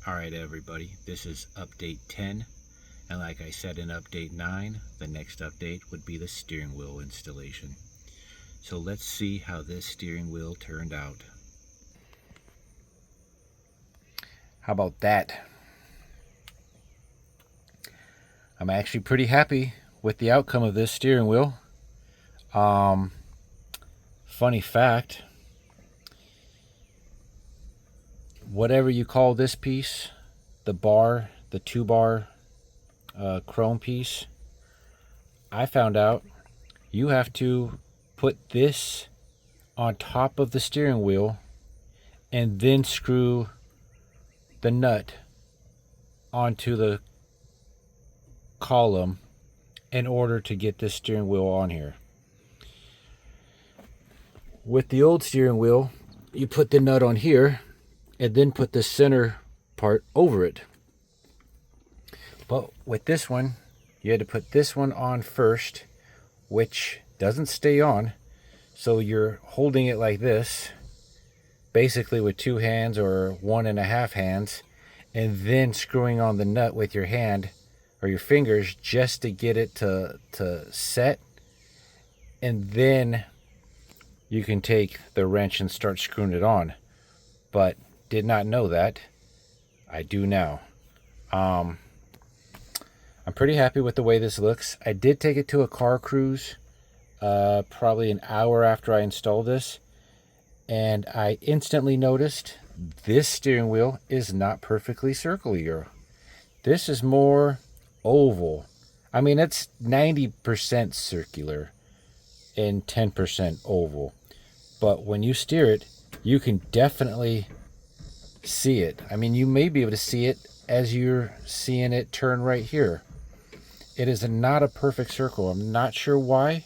Alright everybody, this is update 10, and like I said in update 9, the next update would be the steering wheel installation. So let's see how this steering wheel turned out. How about that? I'm actually pretty happy with the outcome of this steering wheel. Funny fact, whatever you call this piece, the bar, the 2-bar chrome piece, I found out you have to put this on top of the steering wheel and then screw the nut onto the column in order to get this steering wheel on here. With the old steering wheel, you put the nut on here and then put the center part over it. But with this one, you had to put this one on first, which doesn't stay on. So you're holding it like this, basically with 2 hands or 1.5 hands, and then screwing on the nut with your hand or your fingers just to get it to set. And then you can take the wrench and start screwing it on. But did not know that. I do now. I'm pretty happy with the way this looks. I did take it to a car cruise probably an hour after I installed this, and I instantly noticed this steering wheel is not perfectly circular. This is more oval. I mean, it's 90% circular and 10% oval, but when you steer it, you can definitely see it. I mean, you may be able to see it as you're seeing it turn right here. It is not a perfect circle. I'm not sure why,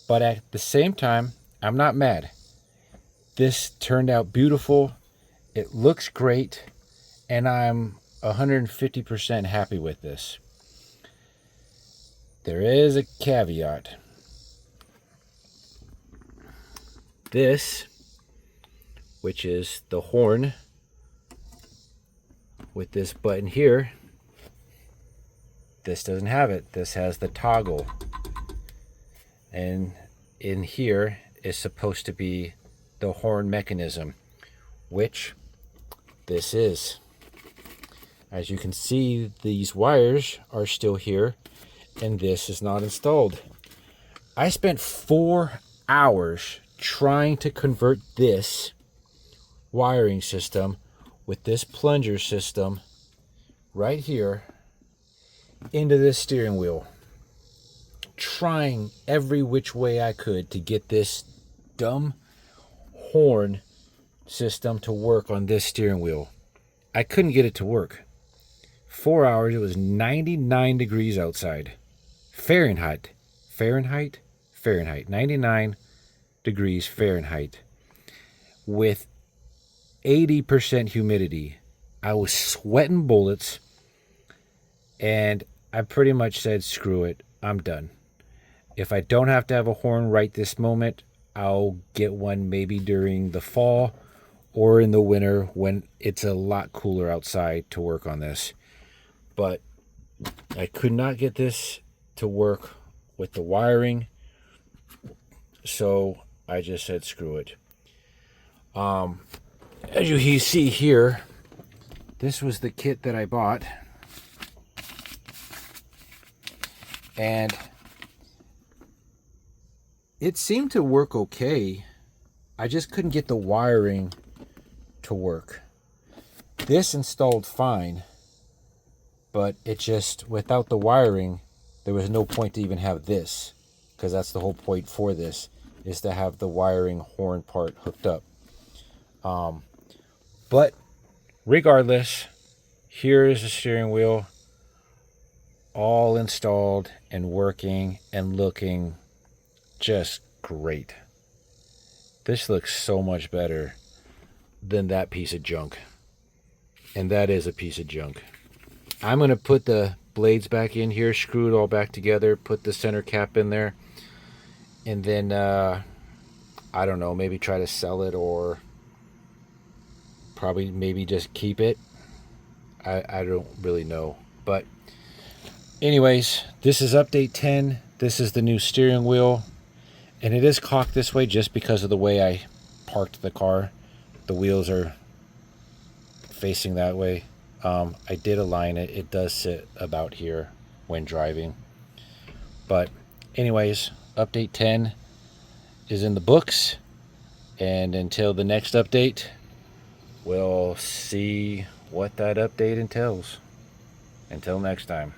but at the same time, I'm not mad. This turned out beautiful. It looks great, and I'm 150% happy with this. There is a caveat. This, which is the horn with this button here, this doesn't have it. This has the toggle, and in here is supposed to be the horn mechanism, which this is. As you can see, these wires are still here, and this is not installed. I spent 4 hours trying to convert this wiring system with this plunger system right here into this steering wheel, trying every which way I could to get this dumb horn system to work on this steering wheel. I couldn't get it to work. 4 hours. It was 99 degrees outside. Fahrenheit. 99 degrees Fahrenheit with 80% humidity. I was sweating bullets, and I pretty much said, screw it, I'm done. If I don't have to have a horn right this moment, I'll get one maybe during the fall or in the winter when it's a lot cooler outside to work on this. But I could not get this to work with the wiring, so I just said screw it. As you see here, this was the kit that I bought, and it seemed to work okay. I just couldn't get the wiring to work. This installed fine, but it just, without the wiring, there was no point to even have this, because that's the whole point for this, is to have the wiring horn part hooked up. But regardless, here is the steering wheel all installed and working and looking just great. This looks so much better than that piece of junk. And that is a piece of junk. I'm going to put the blades back in here, screw it all back together, put the center cap in there, and then I don't know, maybe try to sell it, or probably maybe just keep it. I don't really know. But anyways, this is update 10. This is the new steering wheel. And it is cocked this way just because of the way I parked the car. The wheels are facing that way. I did align it. It does sit about here when driving. But anyways, update 10 is in the books. And until the next update, we'll see what that update entails. Until next time.